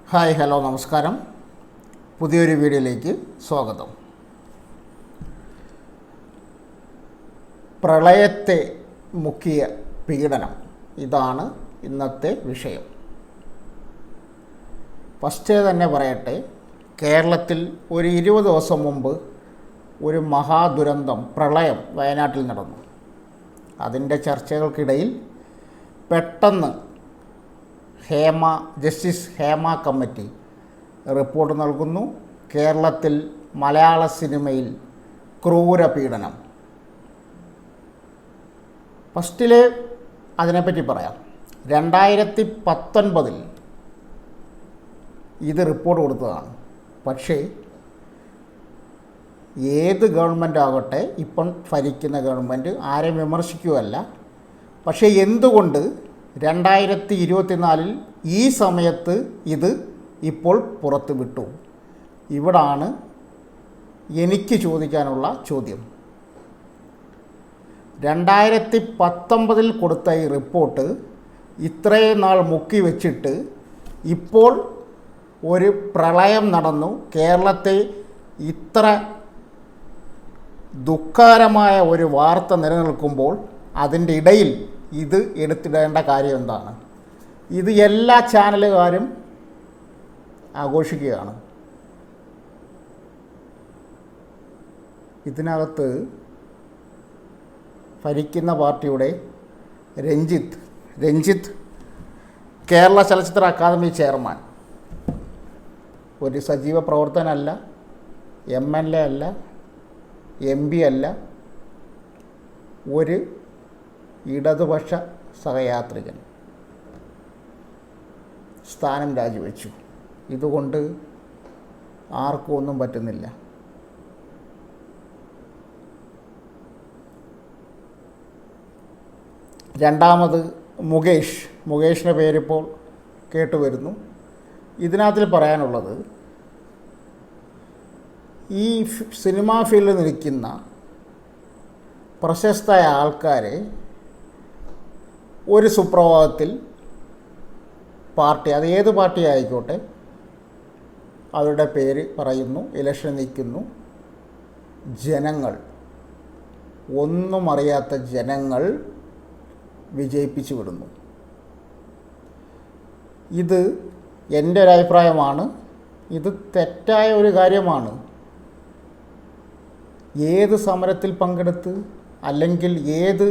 Hi hello നമസ്കാരം. പുതിയൊരു വീഡിയോയിലേക്ക് സ്വാഗതം. പ്രളയത്തെ മുക്കിയ പീഡനം, ഇതാണ് ഇന്നത്തെ വിഷയം. ഫസ്റ്റ് തന്നെ പറയട്ടെ, കേരളത്തിൽ ഒരു 20 ദിവസം മുമ്പ് ഒരു മഹാദുരന്തം, പ്രളയം വയനാട്ടിൽ നടന്നു. അതിൻ്റെ ചർച്ചകൾക്കിടയിൽ പെട്ടെന്ന് ജസ്റ്റിസ് ഹേമ കമ്മിറ്റി റിപ്പോർട്ട് നൽകുന്നു. കേരളത്തിൽ മലയാള സിനിമയിൽ ക്രൂരപീഡനം. ഫസ്റ്റിൽ അതിനെപ്പറ്റി പറയാം. 2019 ഇത് റിപ്പോർട്ട് കൊടുത്തതാണ്. പക്ഷേ ഏത് ഗവൺമെൻറ് ആകട്ടെ, ഇപ്പം ഭരിക്കുന്ന ഗവൺമെൻറ് ആരെയും വിമർശിക്കുകയല്ല. പക്ഷേ എന്തുകൊണ്ട് 2024 ഈ സമയത്ത് ഇത് ഇപ്പോൾ പുറത്തു വിട്ടു? ഇവിടാണ് എനിക്ക് ചോദിക്കാനുള്ള ചോദ്യം. 2019 കൊടുത്ത ഈ റിപ്പോർട്ട് ഇത്രയും നാൾ മുക്കി വെച്ചിട്ട് ഇപ്പോൾ ഒരു പ്രളയം നടന്നു, കേരളത്തെ ഇത്ര ദുഃഖകരമായ ഒരു വാർത്ത നിലനിൽക്കുമ്പോൾ അതിൻ്റെ ഇടയിൽ ഇത് എടുത്തിടേണ്ട കാര്യം എന്താണ്? ഇത് എല്ലാ ചാനലുകാരും ആഘോഷിക്കുകയാണ്. ഇതിനകത്ത് ഭരിക്കുന്ന പാർട്ടിയുടെ രഞ്ജിത്ത് കേരള ചലച്ചിത്ര അക്കാദമി ചെയർമാൻ, ഒരു സജീവ പ്രവർത്തനമല്ല, MLA അല്ല, MP അല്ല, ഒരു ഇടതുപക്ഷ സഹയാത്രികൻ സ്ഥാനം രാജിവെച്ചു. ഇതുകൊണ്ട് ആർക്കും ഒന്നും പറ്റുന്നില്ല. രണ്ടാമത് മുകേഷിൻ്റെ പേരിപ്പോൾ കേട്ടുവരുന്നു. ഇതിനകത്തിൽ പറയാനുള്ളത്, ഈ സിനിമാ ഫീൽഡിൽ നിൽക്കുന്ന പ്രശസ്തമായ ആൾക്കാരെ ഒരു സുപ്രഭാതത്തിൽ പാർട്ടി, അത് ഏത് പാർട്ടി ആയിക്കോട്ടെ, അവരുടെ പേര് പറയുന്നു, ഇലക്ഷൻ നിൽക്കുന്നു. ജനങ്ങൾ, ഒന്നും അറിയാത്ത ജനങ്ങൾ വിജയിപ്പിച്ചു വിടുന്നു. ഇത് എൻ്റെ ഒരു അഭിപ്രായമാണ്. ഇത് തെറ്റായ ഒരു കാര്യമാണ്. ഏത് സമരത്തിൽ പങ്കെടുത്ത് അല്ലെങ്കിൽ ഏത്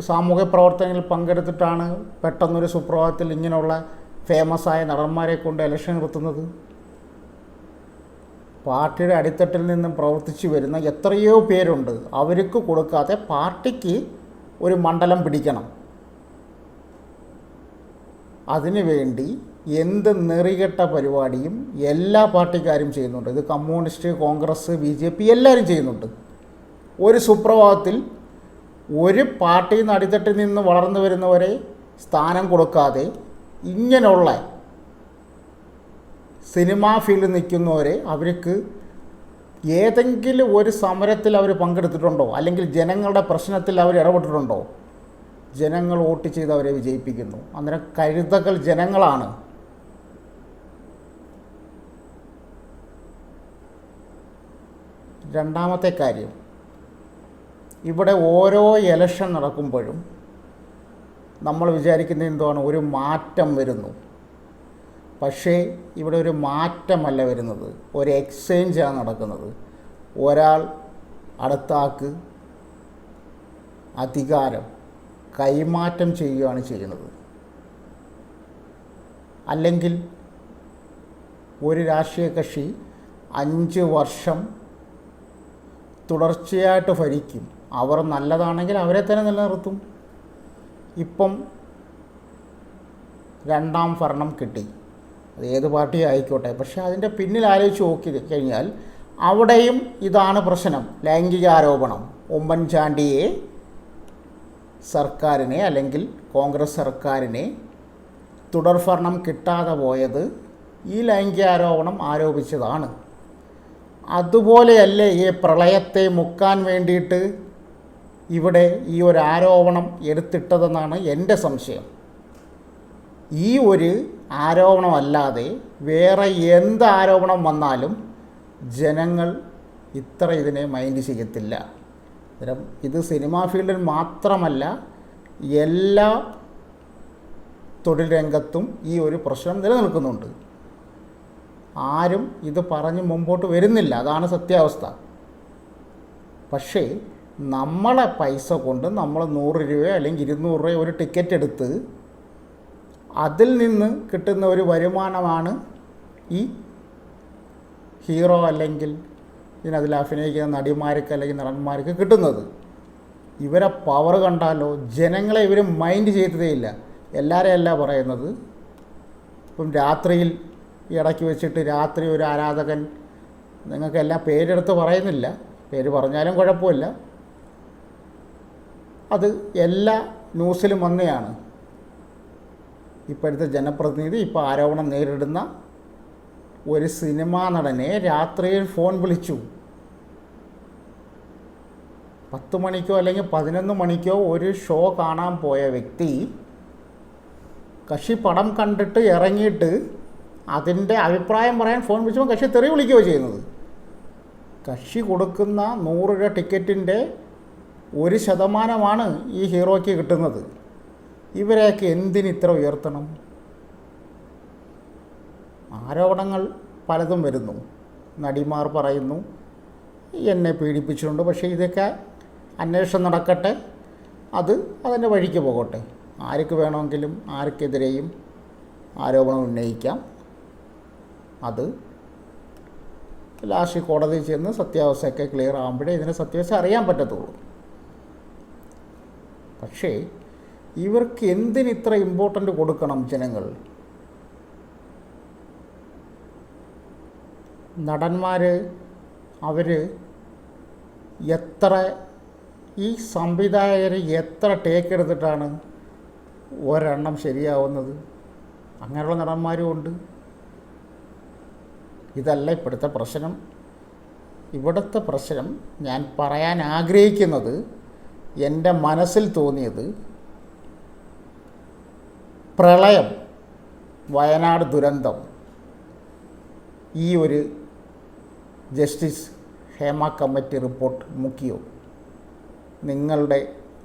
സാമൂഹ്യ പ്രവർത്തനങ്ങളിൽ പങ്കെടുത്തിട്ടാണ് പെട്ടെന്നൊരു സുപ്രഭാതത്തിൽ ഇങ്ങനെയുള്ള ഫേമസായ നടന്മാരെ കൊണ്ട് ഇലക്ഷൻ നിർത്തുന്നത്? പാർട്ടിയുടെ അടിത്തട്ടിൽ നിന്നും പ്രവർത്തിച്ചു വരുന്ന എത്രയോ പേരുണ്ട്. അവർക്ക് കൊടുക്കാതെ പാർട്ടിക്ക് ഒരു മണ്ഡലം പിടിക്കണം. അതിനുവേണ്ടി എന്ത് നെറികെട്ട പരിപാടിയും എല്ലാ പാർട്ടിക്കാരും ചെയ്യുന്നുണ്ട്. ഇത് കമ്മ്യൂണിസ്റ്റ്, കോൺഗ്രസ്, BJP എല്ലാവരും ചെയ്യുന്നുണ്ട്. ഒരു സുപ്രഭാതത്തിൽ ഒരു പാർട്ടിയിൽ നിന്ന് അടിത്തട്ടിൽ നിന്ന് വളർന്നു വരുന്നവരെ സ്ഥാനം കൊടുക്കാതെ ഇങ്ങനെയുള്ള സിനിമാ ഫീൽഡിൽ നിൽക്കുന്നവരെ, അവർക്ക് ഏതെങ്കിലും ഒരു സമരത്തിൽ അവർ പങ്കെടുത്തിട്ടുണ്ടോ, അല്ലെങ്കിൽ ജനങ്ങളുടെ പ്രശ്നത്തിൽ അവർ ഇടപെട്ടിട്ടുണ്ടോ? ജനങ്ങൾ വോട്ട് ചെയ്ത് അവരെ വിജയിപ്പിക്കുന്നു. അന്നേരം കഴുതകൾ ജനങ്ങളാണ്. രണ്ടാമത്തെ കാര്യം, ഇവിടെ ഓരോ ഇലക്ഷൻ നടക്കുമ്പോഴും നമ്മൾ വിചാരിക്കുന്നത് എന്താണ്? ഒരു മാറ്റം വരുന്നു. പക്ഷേ ഇവിടെ ഒരു മാറ്റമല്ല വരുന്നത്, ഒരു എക്സ്ചേഞ്ചാണ് നടക്കുന്നത്. ഒരാൾ അടുത്ത ആൾക്ക് അധികാരം കൈമാറ്റം ചെയ്യുകയാണ് ചെയ്യുന്നത്. അല്ലെങ്കിൽ ഒരു രാഷ്ട്രീയ കക്ഷി 5 വർഷം തുടർച്ചയായിട്ട് ഭരിക്കും. അവർ നല്ലതാണെങ്കിൽ അവരെ തന്നെ നിലനിർത്തും. ഇപ്പം 2ാം ഭരണം കിട്ടി, അത് ഏത് പാർട്ടി ആയിക്കോട്ടെ. പക്ഷേ അതിൻ്റെ പിന്നിൽ ആലോചിച്ച് നോക്കി കഴിഞ്ഞാൽ അവിടെയും ഇതാണ് പ്രശ്നം. ലൈംഗികാരോപണം. ഉമ്മൻചാണ്ടിയെ സർക്കാരിനെ, അല്ലെങ്കിൽ കോൺഗ്രസ് സർക്കാരിനെ തുടർഭരണം കിട്ടാതെ പോയത് ഈ ലൈംഗികാരോപണം ആരോപിച്ചതാണ്. അതുപോലെയല്ലേ ഈ പ്രളയത്തെ മുക്കാൻ വേണ്ടിയിട്ട് ഇവിടെ ഈ ഒരു ആരോപണം എടുത്തിട്ടതെന്നാണ് എൻ്റെ സംശയം. ഈ ഒരു ആരോപണമല്ലാതെ വേറെ എന്ത് ആരോപണം വന്നാലും ജനങ്ങൾ ഇതിനെ മൈൻഡ് ചെയ്യത്തില്ല. ഇത് സിനിമാ ഫീൽഡിൽ മാത്രമല്ല, എല്ലാ തൊഴിൽ രംഗത്തും ഈ ഒരു പ്രശ്നം നിലനിൽക്കുന്നുണ്ട്. ആരും ഇത് പറഞ്ഞ് മുമ്പോട്ട് വരുന്നില്ല, അതാണ് സത്യാവസ്ഥ. പക്ഷേ നമ്മളെ പൈസ കൊണ്ട് നമ്മൾ 100 രൂപയോ അല്ലെങ്കിൽ 200 രൂപയോ ഒരു ടിക്കറ്റ് എടുത്ത് അതിൽ നിന്ന് കിട്ടുന്ന ഒരു വരുമാനമാണ് ഈ ഹീറോ അല്ലെങ്കിൽ ഇതിനതിൽ അഭിനയിക്കുന്ന നടിമാർക്ക് അല്ലെങ്കിൽ നടന്മാർക്ക് കിട്ടുന്നത്. ഇവരെ പവർ കണ്ടാലോ ജനങ്ങളെ ഇവർ മൈൻഡ് ചെയ്തതേയില്ല. എല്ലാവരെയും അല്ല പറയുന്നത്. ഇപ്പം രാത്രിയിൽ ഇടയ്ക്ക് വെച്ചിട്ട് രാത്രി ഒരു ആരാധകൻ, നിങ്ങൾക്കെല്ലാം പേരെടുത്ത് പറയുന്നില്ല, പേര് പറഞ്ഞാലും കുഴപ്പമില്ല, അത് എല്ലാ ന്യൂസിലും വന്നെയാണ്. ഇപ്പോഴത്തെ ജനപ്രതിനിധി ഇപ്പോൾ ആരോപണം നേരിടുന്ന ഒരു സിനിമാ നടനെ രാത്രിയിൽ ഫോൺ വിളിച്ചു. 10 മണിക്കോ അല്ലെങ്കിൽ 11 മണിക്കോ ഒരു ഷോ കാണാൻ പോയ വ്യക്തി കക്ഷി പടം കണ്ടിട്ട് ഇറങ്ങിയിട്ട് അതിൻ്റെ അഭിപ്രായം പറയാൻ ഫോൺ വിളിച്ചപ്പോൾ കക്ഷി തെറി വിളിക്കുകയോ ചെയ്യുന്നത്. കക്ഷി കൊടുക്കുന്ന 100 രൂപ ടിക്കറ്റിൻ്റെ 1% ഈ ഹീറോയ്ക്ക് കിട്ടുന്നത്. ഇവരെയൊക്കെ ഇത്ര ഉയർത്തണം? ആരോപണങ്ങൾ പലതും വരുന്നു. നടിമാർ പറയുന്നു എന്നെ പീഡിപ്പിച്ചിട്ടുണ്ട്. പക്ഷേ ഇതൊക്കെ അന്വേഷണം നടക്കട്ടെ, അതിൻ്റെ വഴിക്ക് പോകട്ടെ. ആർക്ക് വേണമെങ്കിലും ആർക്കെതിരെയും ആരോപണം ഉന്നയിക്കാം. അത് ലാസ്റ്റ് കോടതിയിൽ ചെന്ന് സത്യാവസ്ഥയൊക്കെ ക്ലിയർ ആകുമ്പോഴേ ഇതിന് സത്യാവസ്ഥ അറിയാൻ പറ്റത്തുള്ളൂ. പക്ഷേ ഇവർക്ക് ഇത്ര ഇമ്പോർട്ടൻ്റ് കൊടുക്കണം ജനങ്ങൾ? നടന്മാർ അവർ ഈ സംവിധായകർ എത്ര ടേക്ക് എടുത്തിട്ടാണ് ഒരെണ്ണം ശരിയാവുന്നത്? അങ്ങനെയുള്ള നടന്മാരും ഉണ്ട്. ഇതല്ല ഇപ്പോഴത്തെ പ്രശ്നം. ഇവിടുത്തെ പ്രശ്നം ഞാൻ പറയാൻ ആഗ്രഹിക്കുന്നത്, എൻ്റെ മനസ്സിൽ തോന്നിയത്, പ്രളയം, വയനാട് ദുരന്തം, ഈ ഒരു ജസ്റ്റിസ് ഹേമ കമ്മിറ്റി റിപ്പോർട്ട് മുക്കിയോ? നിങ്ങളുടെ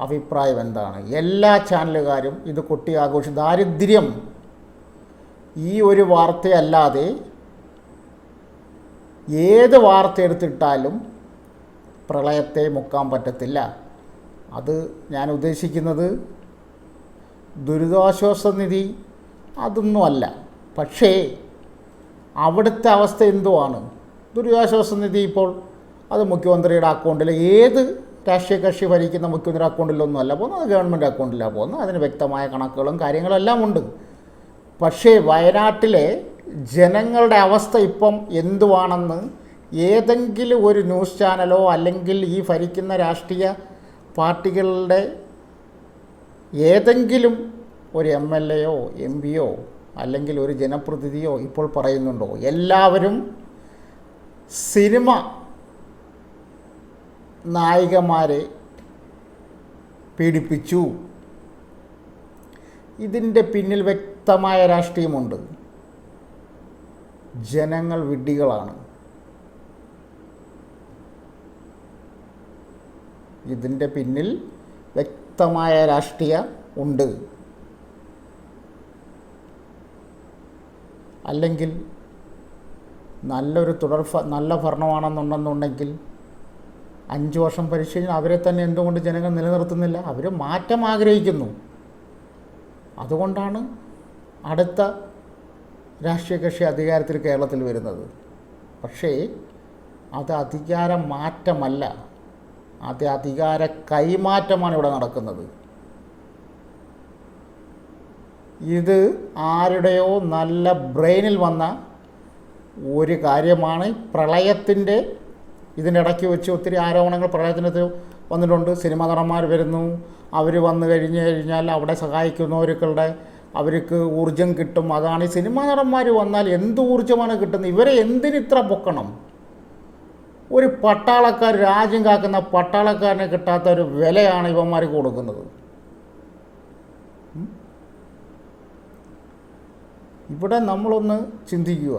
അഭിപ്രായം എന്താണ്? എല്ലാ ചാനലുകാരും ഇത് കൊട്ടി ആഘോഷിച്ചു. ദാരിദ്ര്യം ഈ ഒരു വാർത്തയല്ലാതെ ഏത് വാർത്ത എടുത്തിട്ടാലും പ്രളയത്തെ മുക്കാൻ പറ്റത്തില്ല. അത് ഞാൻ ഉദ്ദേശിക്കുന്നത് ദുരിതാശ്വാസ നിധി അതൊന്നുമല്ല. പക്ഷേ അവിടുത്തെ അവസ്ഥ എന്തുവാണ്? ദുരിതാശ്വാസ നിധി ഇപ്പോൾ അത് മുഖ്യമന്ത്രിയുടെ അക്കൗണ്ടിൽ, ഏത് രാഷ്ട്രീയ കക്ഷി ഭരിക്കുന്ന മുഖ്യമന്ത്രി അക്കൗണ്ടിലൊന്നും അല്ല പോകുന്നത്, അത് ഗവൺമെൻറ് അക്കൗണ്ടിലാണ് പോകുന്നത്. അതിന് വ്യക്തമായ കണക്കുകളും കാര്യങ്ങളും എല്ലാം ഉണ്ട്. പക്ഷേ വയനാട്ടിലെ ജനങ്ങളുടെ അവസ്ഥ ഇപ്പം എന്തുവാണെന്ന് ഏതെങ്കിലും ഒരു ന്യൂസ് ചാനലോ അല്ലെങ്കിൽ ഈ ഭരിക്കുന്ന രാഷ്ട്രീയ പാർട്ടികളുടെ ഏതെങ്കിലും ഒരു MLAയോ MP യോ അല്ലെങ്കിൽ ഒരു ജനപ്രതിനിധിയോ ഇപ്പോൾ പറയുന്നുണ്ടോ? എല്ലാവരും സിനിമ നായികമാരെ പീഡിപ്പിച്ചു. ഇതിൻ്റെ പിന്നിൽ വ്യക്തമായ രാഷ്ട്രീയമുണ്ട്. ജനങ്ങൾ വിഡ്ഢികളാണ്. ഇതിൻ്റെ പിന്നിൽ വ്യക്തമായ രാഷ്ട്രീയം ഉണ്ട്. അല്ലെങ്കിൽ നല്ല ഭരണമാണെന്നുണ്ടെന്നുണ്ടെങ്കിൽ 5 വർഷം ഭരിച്ചു കഴിഞ്ഞാൽ അവരെ തന്നെ എന്തുകൊണ്ട് ജനങ്ങൾ നിലനിർത്തുന്നില്ല? അവർ മാറ്റം ആഗ്രഹിക്കുന്നു. അതുകൊണ്ടാണ് അടുത്ത രാഷ്ട്രീയ കക്ഷി അധികാരത്തിൽ കേരളത്തിൽ വരുന്നത്. പക്ഷേ അത് അധികാര മാറ്റമല്ല, അത് അധികാര കൈമാറ്റമാണ് ഇവിടെ നടക്കുന്നത്. ഇത് ആരുടെയോ നല്ല ബ്രെയിനിൽ വന്ന ഒരു കാര്യമാണ്. പ്രളയത്തിൻ്റെ ഇതിനിടയ്ക്ക് വെച്ച് ഒത്തിരി ആരോപണങ്ങൾ പ്രളയത്തിനകത്ത് വന്നിട്ടുണ്ട്. സിനിമാ നടന്മാർ വരുന്നു, അവർ വന്നു കഴിഞ്ഞാൽ അവിടെ സഹായിക്കുന്നവർക്കുടെ അവർക്ക് ഊർജം കിട്ടും. അതാണ് ഈ സിനിമാ നടന്മാർ വന്നാൽ എന്ത് ഊർജ്ജമാണ് കിട്ടുന്നത്? ഇവരെ എന്തിനിത്ര പൊക്കണം? ഒരു പട്ടാളക്കാർ, രാജ്യം കാക്കുന്ന പട്ടാളക്കാരനെ കിട്ടാത്ത ഒരു വിലയാണ് ഇവന്മാർക്ക് കൊടുക്കുന്നത്. ഇവിടെ നമ്മളൊന്ന് ചിന്തിക്കുക.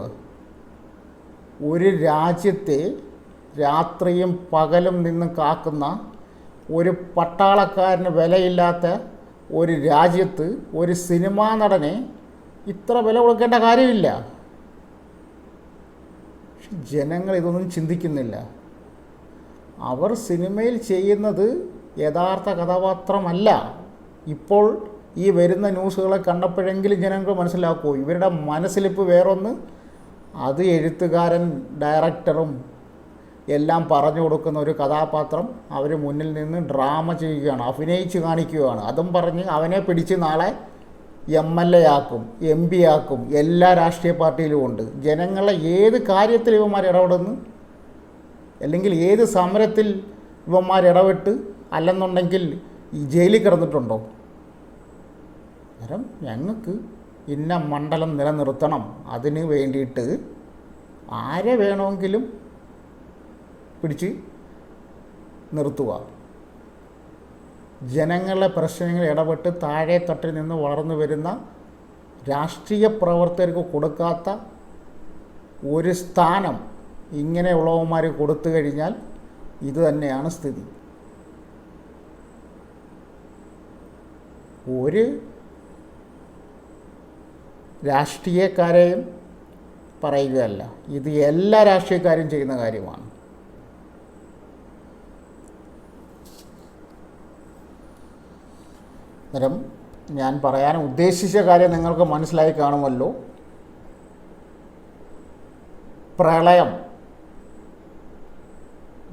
ഒരു രാജ്യത്തെ രാത്രിയും പകലും നിന്ന് കാക്കുന്ന ഒരു പട്ടാളക്കാരന് വിലയില്ലാത്ത ഒരു രാജ്യത്ത് ഒരു സിനിമാ നടനെ ഇത്ര വില കൊടുക്കേണ്ട കാര്യമില്ല. ജനങ്ങൾ ഇതൊന്നും ചിന്തിക്കുന്നില്ല. അവർ സിനിമയിൽ ചെയ്യുന്നത് യഥാർത്ഥ കഥാപാത്രമല്ല. ഇപ്പോൾ ഈ വരുന്ന ന്യൂസുകളെ കണ്ടപ്പോഴെങ്കിലും ജനങ്ങൾ മനസ്സിലാക്കൂ, ഇവരുടെ മനസ്സിലിപ്പ് വേറൊന്ന്, അത് എഴുത്തുകാരൻ ഡയറക്ടറും എല്ലാം പറഞ്ഞു കൊടുക്കുന്ന ഒരു കഥാപാത്രം അവർ മുന്നിൽ നിന്ന് ഡ്രാമ ചെയ്യുകയാണ്, അഭിനയിച്ച് കാണിക്കുകയാണ്. അതും പറഞ്ഞ് അവനെ പിടിച്ച് നാളെ MLA ആക്കും, MP ആക്കും. എല്ലാ രാഷ്ട്രീയ പാർട്ടിയിലും ഉണ്ട്. ജനങ്ങളെ ഏത് കാര്യത്തിൽ ഇവന്മാർ ഇടപെടുന്നു, അല്ലെങ്കിൽ ഏത് സമരത്തിൽ ഇവന്മാർ ഇടപെട്ട്, അല്ലെന്നുണ്ടെങ്കിൽ ഈ ജയിലിൽ കിടന്നിട്ടുണ്ടോ? അന്നേരം ഞങ്ങൾക്ക് ഇന്ന മണ്ഡലം നിലനിർത്തണം, അതിന് വേണ്ടിയിട്ട് ആരെ വേണമെങ്കിലും പിടിച്ച് നിർത്തുക. ജനങ്ങളുടെ പ്രശ്നങ്ങൾ ഇടപെട്ട് താഴെ തട്ടിൽ നിന്ന് വളർന്നു വരുന്ന രാഷ്ട്രീയ പ്രവർത്തകർക്ക് കൊടുക്കാത്ത ഒരു സ്ഥാനം ഇങ്ങനെയുള്ളവന്മാർ കൊടുത്തു കഴിഞ്ഞാൽ ഇത് തന്നെയാണ് സ്ഥിതി. ഒരു രാഷ്ട്രീയക്കാരെയും പറയുകയല്ല, ഇത് എല്ലാ രാഷ്ട്രീയക്കാരും ചെയ്യുന്ന കാര്യമാണ്. അന്നേരം ഞാൻ പറയാൻ ഉദ്ദേശിച്ച കാര്യം നിങ്ങൾക്ക് മനസ്സിലായി കാണുമല്ലോ. പ്രളയം,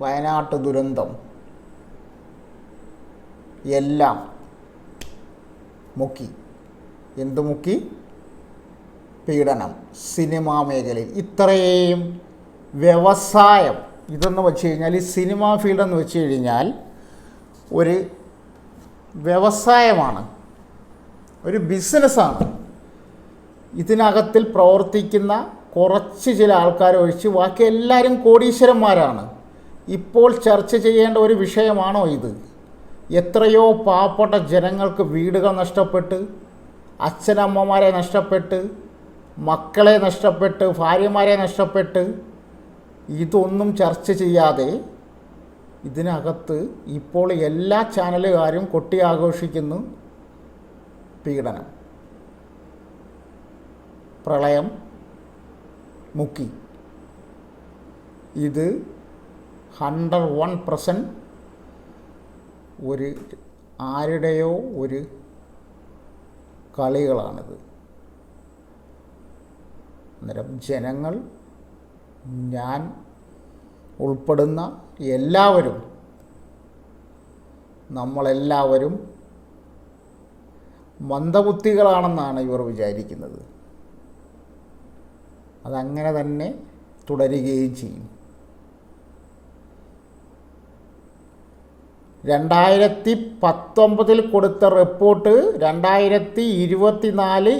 വയനാട്ട് ദുരന്തം എല്ലാം മുക്കി. എന്ത് മുക്കി? പീഡനം. സിനിമാ മേഖലയിൽ ഇത്രയും വ്യവസായം ഇതെന്ന് വെച്ച് കഴിഞ്ഞാൽ, ഈ സിനിമാ ഫീൽഡെന്ന് വെച്ച് കഴിഞ്ഞാൽ ഒരു വ്യവസായമാണ്, ഒരു ബിസിനസ്സാണ്. ഇതിനകത്തിൽ പ്രവർത്തിക്കുന്ന കുറച്ച് ചില ആൾക്കാരൊഴിച്ച് ബാക്കി എല്ലാവരും കോടീശ്വരന്മാരാണ്. ഇപ്പോൾ ചർച്ച ചെയ്യേണ്ട ഒരു വിഷയമാണോ ഇത്? എത്രയോ പാവപ്പെട്ട ജനങ്ങൾക്ക് വീടുകൾ നഷ്ടപ്പെട്ട്, അച്ഛനമ്മമാരെ നഷ്ടപ്പെട്ട്, മക്കളെ നഷ്ടപ്പെട്ട്, ഭാര്യമാരെ നഷ്ടപ്പെട്ട്, ഇതൊന്നും ചർച്ച ചെയ്യാതെ ഇതിനകത്ത് ഇപ്പോൾ എല്ലാ ചാനലുകാരും കൊട്ടി ആഘോഷിക്കുന്നു പീഡനം. പ്രളയം മുക്കി. ഇത് 101% ഒരു ആരുടെയോ ഒരു കളികളാണിത്. അന്നേരം ജനങ്ങൾ, ഞാൻ ഉൾപ്പെടുന്ന എല്ലാവരും, നമ്മളെല്ലാവരും മന്ദബുദ്ധികളാണെന്നാണ് ഇവർ വിചാരിക്കുന്നത്. അതങ്ങനെ തന്നെ തുടരുകയും ചെയ്യും. 2019 കൊടുത്ത റിപ്പോർട്ട് 2024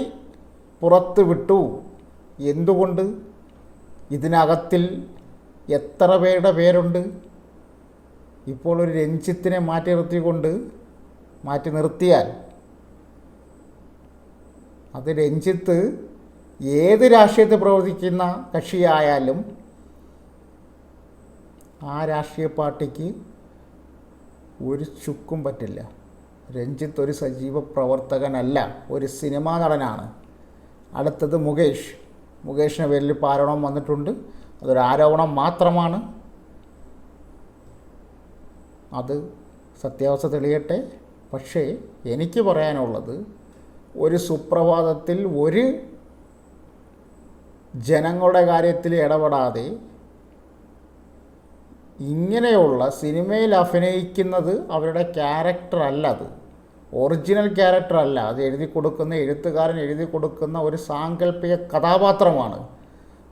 പുറത്ത് വിട്ടു. എന്തുകൊണ്ട്? ഇതിനകത്തിൽ എത്ര പേരുടെ പേരുണ്ട്? ഇപ്പോൾ ഒരു രഞ്ജിത്തിനെ മാറ്റി നിർത്തിയാൽ അത് രഞ്ജിത്ത് ഏത് രാഷ്ട്രീയത്തിൽ പ്രവർത്തിക്കുന്ന കക്ഷിയായാലും ആ രാഷ്ട്രീയ പാർട്ടിക്ക് ഒരു ചുക്കും പറ്റില്ല. രഞ്ജിത്ത് ഒരു സജീവ പ്രവർത്തകനല്ല, ഒരു സിനിമാ നടനാണ്. അടുത്തത് മുകേഷിൻ്റെ പേരിൽ ഇപ്പോൾ ആരോപണം വന്നിട്ടുണ്ട്. അതൊരു ആരോപണം മാത്രമാണ്. അത് സത്യാവസ്ഥ തെളിയട്ടെ. പക്ഷേ എനിക്ക് പറയാനുള്ളത്, ഒരു സുപ്രഭാതത്തിൽ ഒരു ജനങ്ങളുടെ കാര്യത്തിൽ ഇടപെടാതെ ഇങ്ങനെയുള്ള സിനിമയിൽ അഭിനയിക്കുന്നത് അവരുടെ ക്യാരക്ടറല്ല, അത് ഒറിജിനൽ ക്യാരക്ടറല്ല. അത് എഴുത്തുകാരൻ എഴുതി കൊടുക്കുന്ന ഒരു സാങ്കല്പിക കഥാപാത്രമാണ്.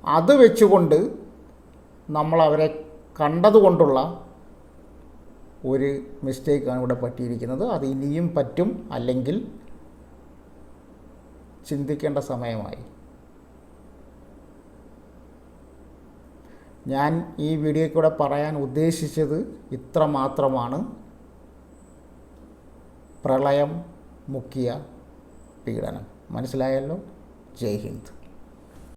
അത് വെച്ചുകൊണ്ട് നമ്മൾ അവരെ കണ്ടതുകൊണ്ടുള്ള ഒരു മിസ്റ്റേക്കാണ് ഇവിടെ പറ്റിയിരിക്കുന്നത്. അത് ഇനിയും പറ്റും, അല്ലെങ്കിൽ ചിന്തിക്കേണ്ട സമയമായി. ഞാൻ ഈ വീഡിയോയിൽ കൂടെ പറയാൻ ഉദ്ദേശിച്ചത് ഇത്ര മാത്രമാണ്. പ്രളയം മുക്കിയ പീഡനം. മനസ്സിലായല്ലോ? ജയ് ഹിന്ദ്.